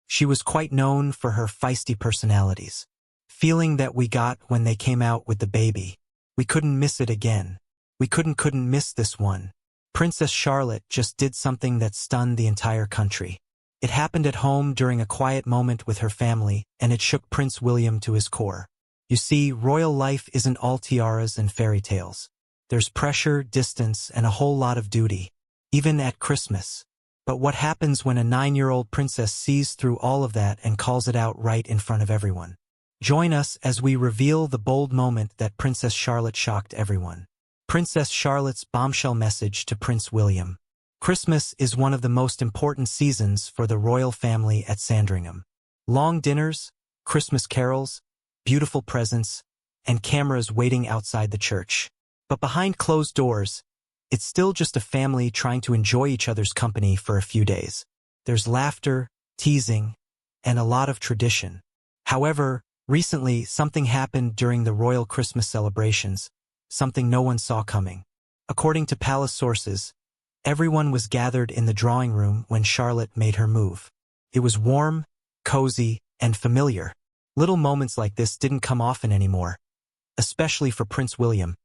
She was quite known for her feisty personalities. Feeling that we got when they came out with the baby. We couldn't miss it again. We couldn't miss this one. Princess Charlotte just did something that stunned the entire country. It happened at home during a quiet moment with her family, and it shook Prince William to his core. You see, royal life isn't all tiaras and fairy tales. There's pressure, distance, and a whole lot of duty. Even at Christmas. But what happens when a 9-year-old princess sees through all of that and calls it out right in front of everyone? Join us as we reveal the bold moment that Princess Charlotte shocked everyone. Princess Charlotte's bombshell message to Prince William. Christmas is one of the most important seasons for the royal family at Sandringham. Long dinners, Christmas carols, beautiful presents, and cameras waiting outside the church. But behind closed doors, it's still just a family trying to enjoy each other's company for a few days. There's laughter, teasing, and a lot of tradition. However, recently something happened during the royal Christmas celebrations, something no one saw coming. According to palace sources, everyone was gathered in the drawing room when Charlotte made her move. It was warm, cozy, and familiar. Little moments like this didn't come often anymore, especially for Prince William,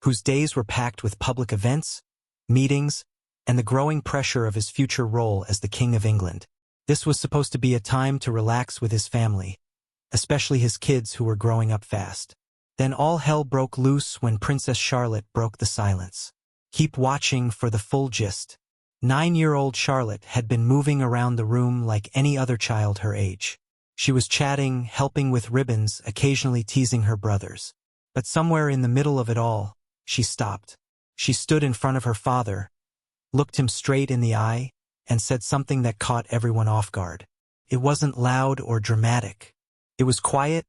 whose days were packed with public events, meetings, and the growing pressure of his future role as the King of England. This was supposed to be a time to relax with his family, especially his kids who were growing up fast. Then all hell broke loose when Princess Charlotte broke the silence. Keep watching for the full gist. 9-year-old Charlotte had been moving around the room like any other child her age. She was chatting, helping with ribbons, occasionally teasing her brothers. But somewhere in the middle of it all, she stopped. She stood in front of her father, looked him straight in the eye, and said something that caught everyone off guard. It wasn't loud or dramatic. It was quiet,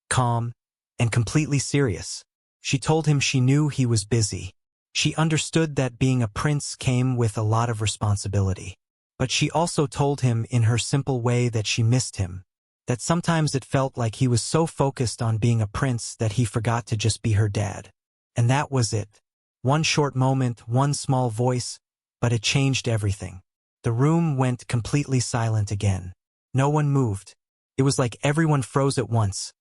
calm, and completely serious. She told him she knew he was busy. She understood that being a prince came with a lot of responsibility. But she also told him in her simple way that she missed him, that sometimes it felt like he was so focused on being a prince that he forgot to just be her dad. And that was it. One short moment, one small voice, but it changed everything. The room went completely silent again. No one moved. It was like everyone froze at once,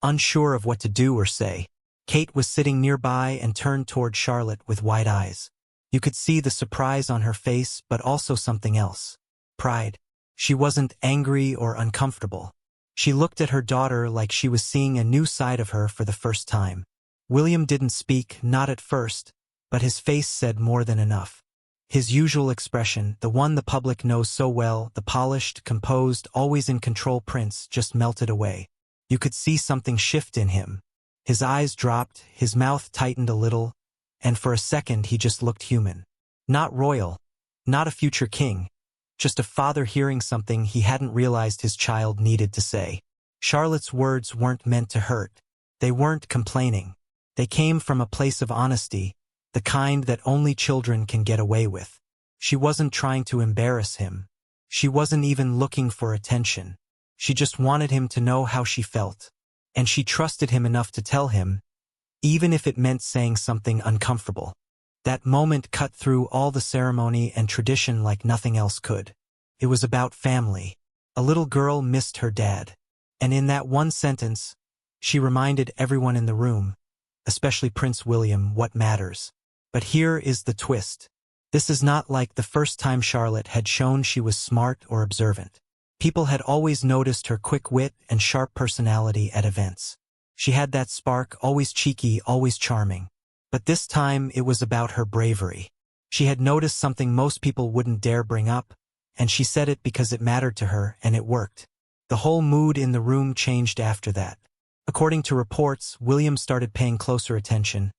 unsure of what to do or say. Kate was sitting nearby and turned toward Charlotte with wide eyes. You could see the surprise on her face, but also something else. Pride. She wasn't angry or uncomfortable. She looked at her daughter like she was seeing a new side of her for the first time. William didn't speak, not at first, but his face said more than enough. His usual expression, the one the public knows so well, the polished, composed, always in control prince, just melted away. You could see something shift in him. His eyes dropped, his mouth tightened a little, and for a second he just looked human. Not royal, not a future king, just a father hearing something he hadn't realized his child needed to say. Charlotte's words weren't meant to hurt. They weren't complaining. They came from a place of honesty, the kind that only children can get away with. She wasn't trying to embarrass him. She wasn't even looking for attention. She just wanted him to know how she felt. And she trusted him enough to tell him, even if it meant saying something uncomfortable. That moment cut through all the ceremony and tradition like nothing else could. It was about family. A little girl missed her dad. And in that one sentence, she reminded everyone in the room, especially Prince William, what matters. But here is the twist. This is not like the first time Charlotte had shown she was smart or observant. People had always noticed her quick wit and sharp personality at events. She had that spark, always cheeky, always charming. But this time it was about her bravery. She had noticed something most people wouldn't dare bring up, and she said it because it mattered to her, and it worked. The whole mood in the room changed after that. According to reports, William started paying closer attention,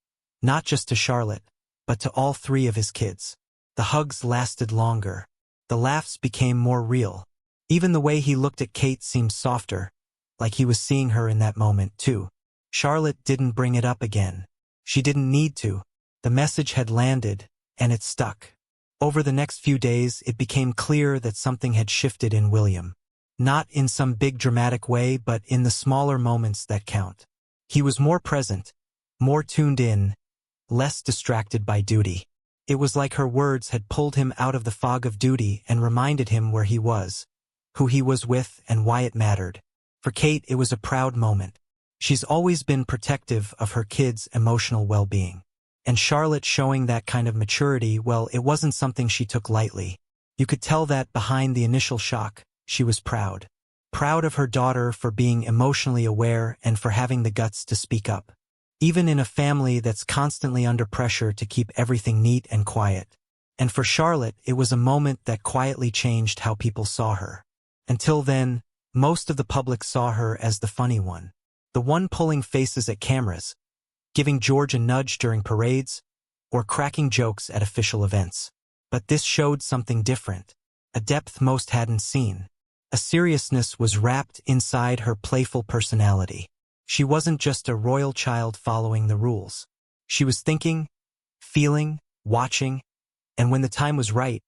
not just to Charlotte, but to all three of his kids. The hugs lasted longer. The laughs became more real. Even the way he looked at Kate seemed softer, like he was seeing her in that moment too. Charlotte didn't bring it up again. She didn't need to. The message had landed, and it stuck. Over the next few days, it became clear that something had shifted in William. Not in some big dramatic way, but in the smaller moments that count. He was more present, more tuned in, less distracted by duty. It was like her words had pulled him out of the fog of duty and reminded him where he was, who he was with, and why it mattered. For Kate, it was a proud moment. She's always been protective of her kids' emotional well-being. And Charlotte showing that kind of maturity, well, it wasn't something she took lightly. You could tell that behind the initial shock, she was proud. Proud of her daughter for being emotionally aware and for having the guts to speak up. Even in a family that's constantly under pressure to keep everything neat and quiet. And for Charlotte, it was a moment that quietly changed how people saw her. Until then, most of the public saw her as the funny one. The one pulling faces at cameras, giving George a nudge during parades, or cracking jokes at official events. But this showed something different, a depth most hadn't seen. A seriousness was wrapped inside her playful personality. She wasn't just a royal child following the rules. She was thinking, feeling, watching, and when the time was right,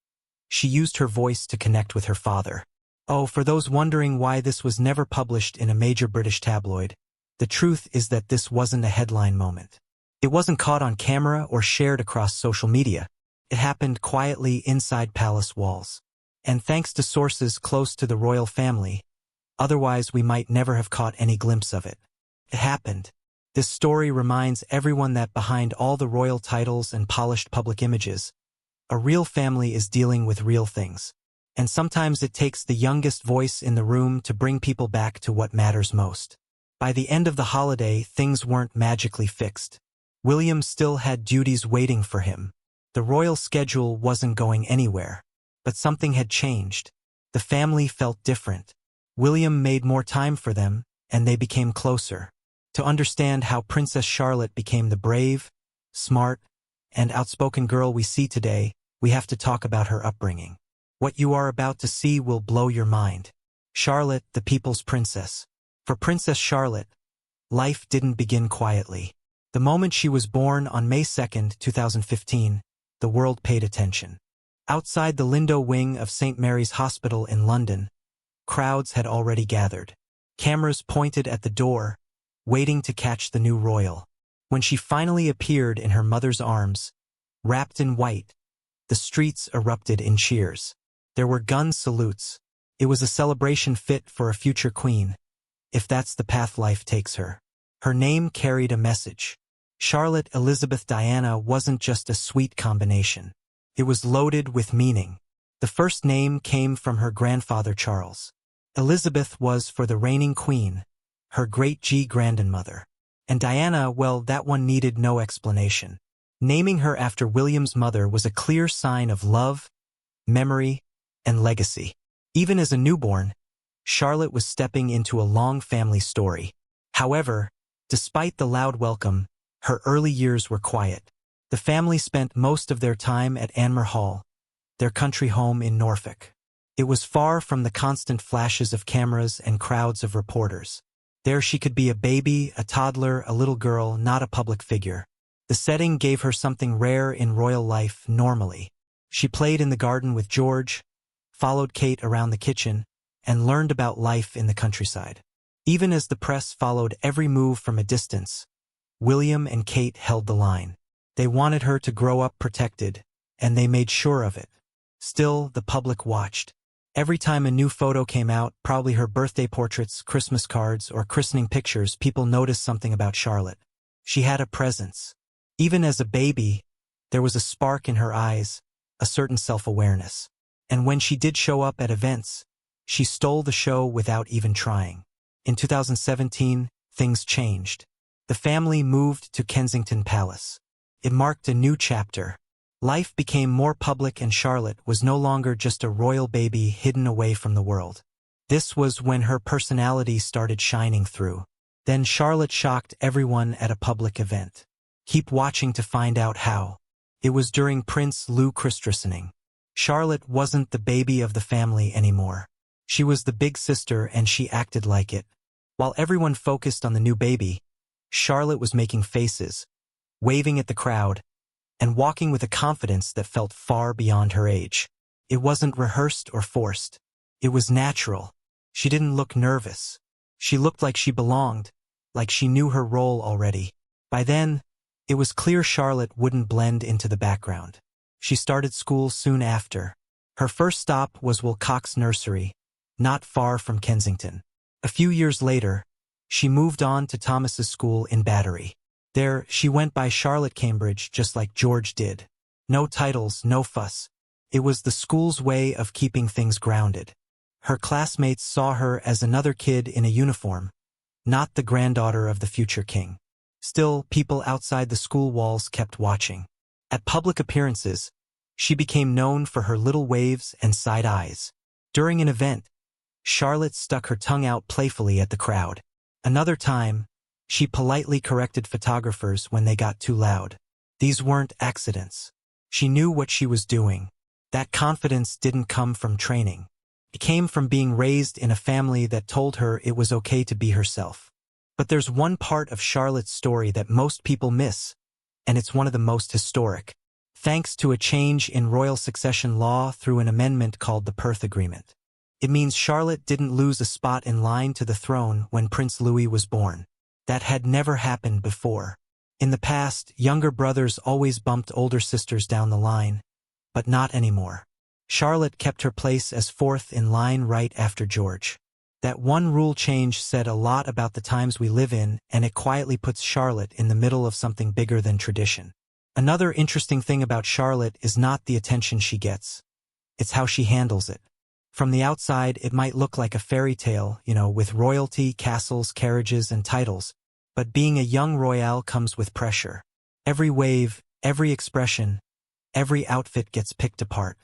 she used her voice to connect with her father. Oh, for those wondering why this was never published in a major British tabloid, the truth is that this wasn't a headline moment. It wasn't caught on camera or shared across social media. It happened quietly inside palace walls. And thanks to sources close to the royal family, otherwise we might never have caught any glimpse of it. It happened. This story reminds everyone that behind all the royal titles and polished public images, a real family is dealing with real things. And sometimes it takes the youngest voice in the room to bring people back to what matters most. By the end of the holiday, things weren't magically fixed. William still had duties waiting for him. The royal schedule wasn't going anywhere. But something had changed. The family felt different. William made more time for them, and they became closer. To understand how Princess Charlotte became the brave, smart, and outspoken girl we see today, we have to talk about her upbringing. What you are about to see will blow your mind. Charlotte, the people's princess. For Princess Charlotte, life didn't begin quietly. The moment she was born on May 2, 2015, the world paid attention. Outside the Lindo wing of St. Mary's Hospital in London, crowds had already gathered. Cameras pointed at the door, waiting to catch the new royal. When she finally appeared in her mother's arms, wrapped in white, the streets erupted in cheers. There were gun salutes. It was a celebration fit for a future queen, if that's the path life takes her. Her name carried a message. Charlotte Elizabeth Diana wasn't just a sweet combination. It was loaded with meaning. The first name came from her grandfather Charles. Elizabeth was for the reigning queen, her great-grandmother. And Diana, well, that one needed no explanation. Naming her after William's mother was a clear sign of love, memory, and legacy. Even as a newborn, Charlotte was stepping into a long family story. However, despite the loud welcome, her early years were quiet. The family spent most of their time at Anmer Hall, their country home in Norfolk. It was far from the constant flashes of cameras and crowds of reporters. There she could be a baby, a toddler, a little girl, not a public figure. The setting gave her something rare in royal life normally. She played in the garden with George, followed Kate around the kitchen, and learned about life in the countryside. Even as the press followed every move from a distance, William and Kate held the line. They wanted her to grow up protected, and they made sure of it. Still, the public watched. Every time a new photo came out, probably her birthday portraits, Christmas cards, or christening pictures, people noticed something about Charlotte. She had a presence. Even as a baby, there was a spark in her eyes, a certain self-awareness. And when she did show up at events, she stole the show without even trying. In 2017, things changed. The family moved to Kensington Palace. It marked a new chapter. Life became more public and Charlotte was no longer just a royal baby hidden away from the world. This was when her personality started shining through. Then Charlotte shocked everyone at a public event. Keep watching to find out how. It was during Prince Louis' christening. Charlotte wasn't the baby of the family anymore. She was the big sister and she acted like it. While everyone focused on the new baby, Charlotte was making faces, waving at the crowd, and walking with a confidence that felt far beyond her age. It wasn't rehearsed or forced. It was natural. She didn't look nervous. She looked like she belonged, like she knew her role already. By then, it was clear Charlotte wouldn't blend into the background. She started school soon after. Her first stop was Wilcox Nursery, not far from Kensington. A few years later, she moved on to Thomas's school in Battery. There, she went by Charlotte Cambridge just like George did. No titles, no fuss. It was the school's way of keeping things grounded. Her classmates saw her as another kid in a uniform, not the granddaughter of the future king. Still, people outside the school walls kept watching. At public appearances, she became known for her little waves and side eyes. During an event, Charlotte stuck her tongue out playfully at the crowd. Another time, she politely corrected photographers when they got too loud. These weren't accidents. She knew what she was doing. That confidence didn't come from training. It came from being raised in a family that told her it was okay to be herself. But there's one part of Charlotte's story that most people miss, and it's one of the most historic. Thanks to a change in royal succession law through an amendment called the Perth Agreement. It means Charlotte didn't lose a spot in line to the throne when Prince Louis was born. That had never happened before. In the past, younger brothers always bumped older sisters down the line, but not anymore. Charlotte kept her place as fourth in line right after George. That one rule change said a lot about the times we live in, and it quietly puts Charlotte in the middle of something bigger than tradition. Another interesting thing about Charlotte is not the attention she gets. It's how she handles it. From the outside, it might look like a fairy tale, with royalty, castles, carriages, and titles. But being a young royale comes with pressure. Every wave, every expression, every outfit gets picked apart.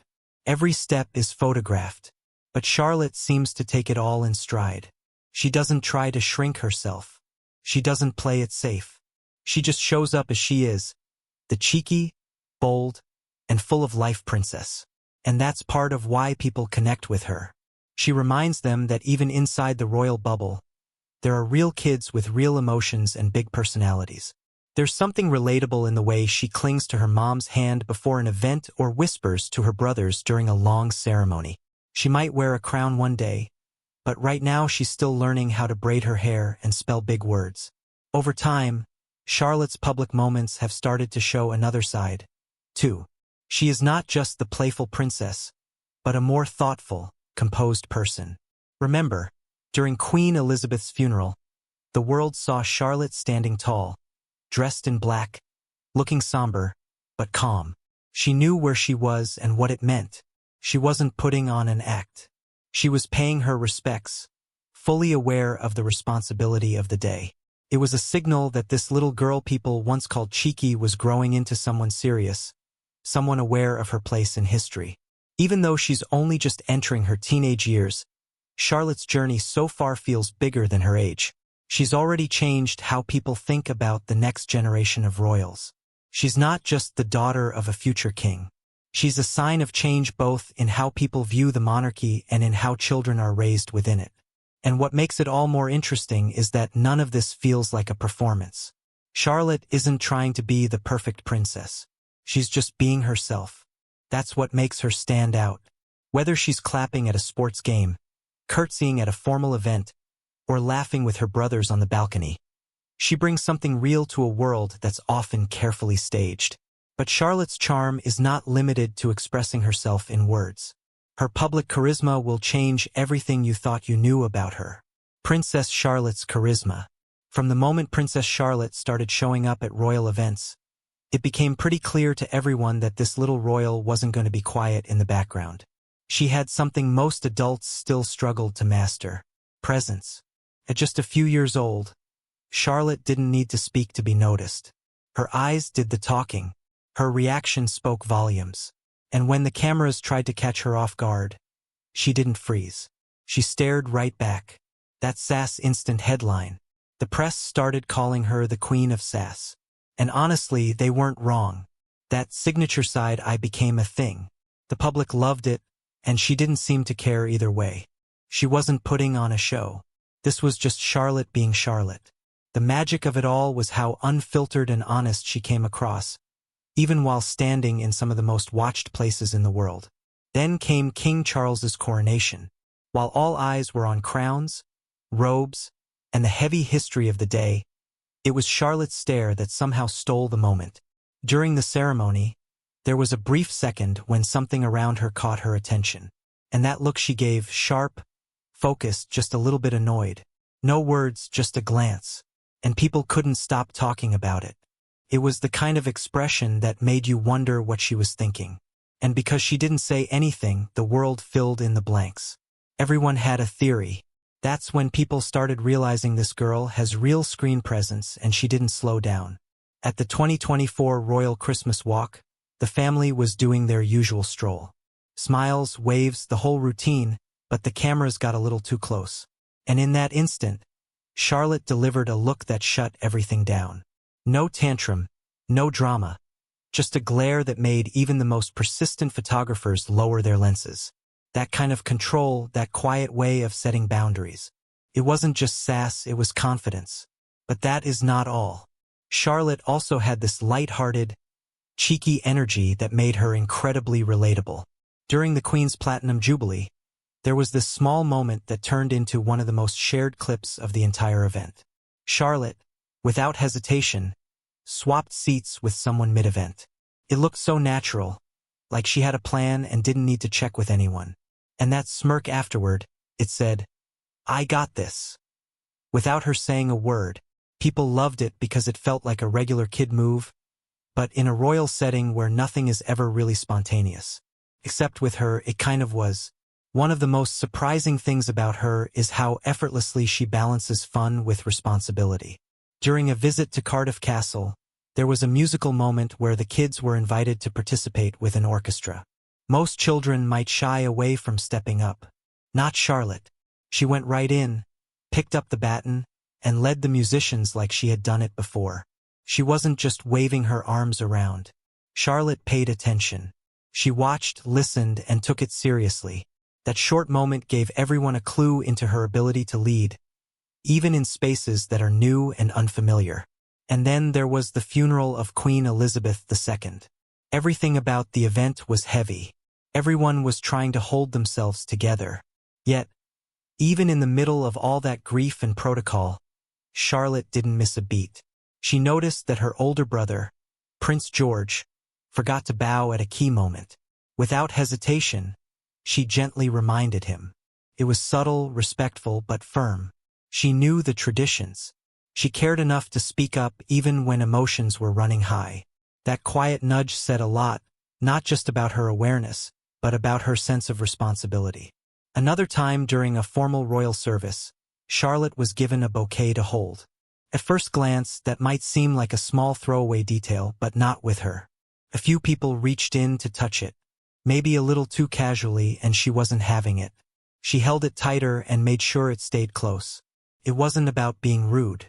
Every step is photographed. But Charlotte seems to take it all in stride. She doesn't try to shrink herself. She doesn't play it safe. She just shows up as she is, the cheeky, bold, and full of life princess. And that's part of why people connect with her. She reminds them that even inside the royal bubble, there are real kids with real emotions and big personalities. There's something relatable in the way she clings to her mom's hand before an event or whispers to her brothers during a long ceremony. She might wear a crown one day, but right now she's still learning how to braid her hair and spell big words. Over time, Charlotte's public moments have started to show another side, too. She is not just the playful princess, but a more thoughtful, composed person. Remember, during Queen Elizabeth's funeral, the world saw Charlotte standing tall, dressed in black, looking somber, but calm. She knew where she was and what it meant. She wasn't putting on an act. She was paying her respects, fully aware of the responsibility of the day. It was a signal that this little girl people once called cheeky was growing into someone serious, someone aware of her place in history. Even though she's only just entering her teenage years, Charlotte's journey so far feels bigger than her age. She's already changed how people think about the next generation of royals. She's not just the daughter of a future king. She's a sign of change both in how people view the monarchy and in how children are raised within it. And what makes it all more interesting is that none of this feels like a performance. Charlotte isn't trying to be the perfect princess. She's just being herself. That's what makes her stand out. Whether she's clapping at a sports game, curtsying at a formal event, or laughing with her brothers on the balcony, she brings something real to a world that's often carefully staged. But Charlotte's charm is not limited to expressing herself in words. Her public charisma will change everything you thought you knew about her. Princess Charlotte's charisma. From the moment Princess Charlotte started showing up at royal events, it became pretty clear to everyone that this little royal wasn't going to be quiet in the background. She had something most adults still struggled to master: presence. At just a few years old, Charlotte didn't need to speak to be noticed. Her eyes did the talking. Her reaction spoke volumes. And when the cameras tried to catch her off guard, she didn't freeze. She stared right back. That sass instant headline. The press started calling her the Queen of Sass. And honestly, they weren't wrong. That signature side eye became a thing. The public loved it, and she didn't seem to care either way. She wasn't putting on a show. This was just Charlotte being Charlotte. The magic of it all was how unfiltered and honest she came across, even while standing in some of the most watched places in the world. Then came King Charles's coronation. While all eyes were on crowns, robes, and the heavy history of the day, it was Charlotte's stare that somehow stole the moment. During the ceremony, there was a brief second when something around her caught her attention. And that look she gave, sharp, focused, just a little bit annoyed. No words, just a glance. And people couldn't stop talking about it. It was the kind of expression that made you wonder what she was thinking. And because she didn't say anything, the world filled in the blanks. Everyone had a theory. That's when people started realizing this girl has real screen presence and she didn't slow down. At the 2024 Royal Christmas Walk, the family was doing their usual stroll. Smiles, waves, the whole routine, but the cameras got a little too close. And in that instant, Charlotte delivered a look that shut everything down. No tantrum, no drama, just a glare that made even the most persistent photographers lower their lenses. That kind of control, that quiet way of setting boundaries. It wasn't just sass, it was confidence. But that is not all. Charlotte also had this light-hearted, cheeky energy that made her incredibly relatable. During the Queen's Platinum Jubilee, there was this small moment that turned into one of the most shared clips of the entire event. Charlotte, without hesitation, swapped seats with someone mid-event. It looked so natural, like she had a plan and didn't need to check with anyone. And that smirk afterward, it said, "I got this." Without her saying a word, people loved it because it felt like a regular kid move, but in a royal setting where nothing is ever really spontaneous. Except with her, it kind of was. One of the most surprising things about her is how effortlessly she balances fun with responsibility. During a visit to Cardiff Castle, there was a musical moment where the kids were invited to participate with an orchestra. Most children might shy away from stepping up. Not Charlotte. She went right in, picked up the baton, and led the musicians like she had done it before. She wasn't just waving her arms around. Charlotte paid attention. She watched, listened, and took it seriously. That short moment gave everyone a clue into her ability to lead, even in spaces that are new and unfamiliar. And then there was the funeral of Queen Elizabeth II. Everything about the event was heavy. Everyone was trying to hold themselves together. Yet, even in the middle of all that grief and protocol, Charlotte didn't miss a beat. She noticed that her older brother, Prince George, forgot to bow at a key moment. Without hesitation, she gently reminded him. It was subtle, respectful, but firm. She knew the traditions. She cared enough to speak up even when emotions were running high. That quiet nudge said a lot, not just about her awareness, but about her sense of responsibility. Another time during a formal royal service, Charlotte was given a bouquet to hold. At first glance, that might seem like a small throwaway detail, but not with her. A few people reached in to touch it, maybe a little too casually, and she wasn't having it. She held it tighter and made sure it stayed close. It wasn't about being rude.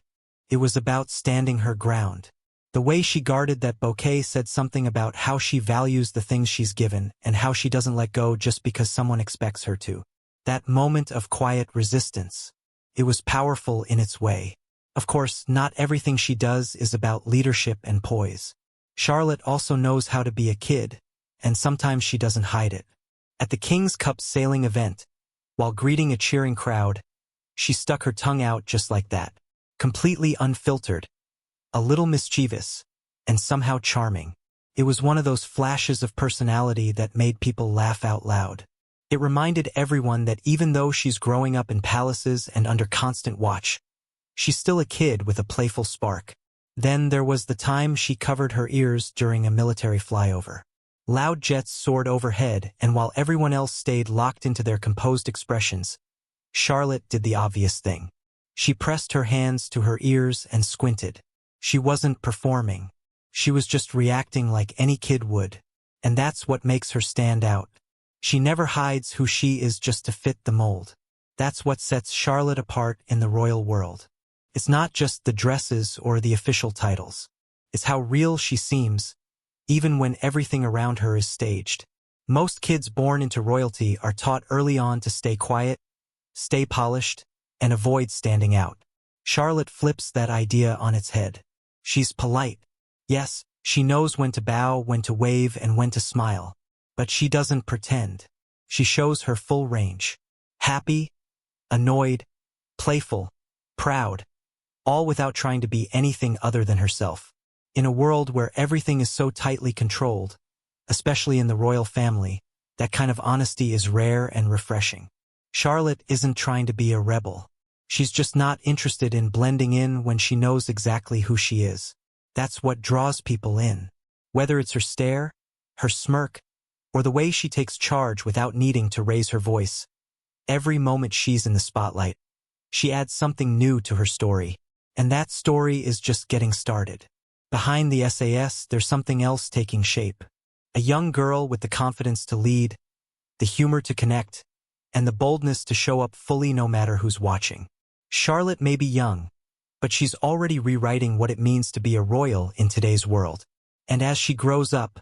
It was about standing her ground. The way she guarded that bouquet said something about how she values the things she's given and how she doesn't let go just because someone expects her to. That moment of quiet resistance. It was powerful in its way. Of course, not everything she does is about leadership and poise. Charlotte also knows how to be a kid, and sometimes she doesn't hide it. At the King's Cup sailing event, while greeting a cheering crowd, she stuck her tongue out just like that, completely unfiltered, a little mischievous, and somehow charming. It was one of those flashes of personality that made people laugh out loud. It reminded everyone that even though she's growing up in palaces and under constant watch, she's still a kid with a playful spark. Then there was the time she covered her ears during a military flyover. Loud jets soared overhead, and while everyone else stayed locked into their composed expressions, Charlotte did the obvious thing. She pressed her hands to her ears and squinted. She wasn't performing. She was just reacting like any kid would. And that's what makes her stand out. She never hides who she is just to fit the mold. That's what sets Charlotte apart in the royal world. It's not just the dresses or the official titles. It's how real she seems, even when everything around her is staged. Most kids born into royalty are taught early on to stay quiet, stay polished, and avoid standing out. Charlotte flips that idea on its head. She's polite. Yes, she knows when to bow, when to wave, and when to smile. But she doesn't pretend. She shows her full range. Happy, annoyed, playful, proud, all without trying to be anything other than herself. In a world where everything is so tightly controlled, especially in the royal family, that kind of honesty is rare and refreshing. Charlotte isn't trying to be a rebel. She's just not interested in blending in when she knows exactly who she is. That's what draws people in. Whether it's her stare, her smirk, or the way she takes charge without needing to raise her voice. Every moment she's in the spotlight, she adds something new to her story. And that story is just getting started. Behind the SAS, there's something else taking shape. A young girl with the confidence to lead, the humor to connect, and the boldness to show up fully no matter who's watching. Charlotte may be young, but she's already rewriting what it means to be a royal in today's world. And as she grows up,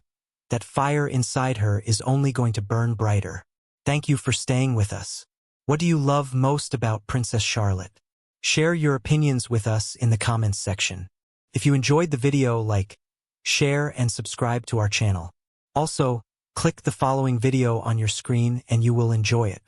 that fire inside her is only going to burn brighter. Thank you for staying with us. What do you love most about Princess Charlotte? Share your opinions with us in the comments section. If you enjoyed the video, like, share, and subscribe to our channel. Also, click the following video on your screen and you will enjoy it.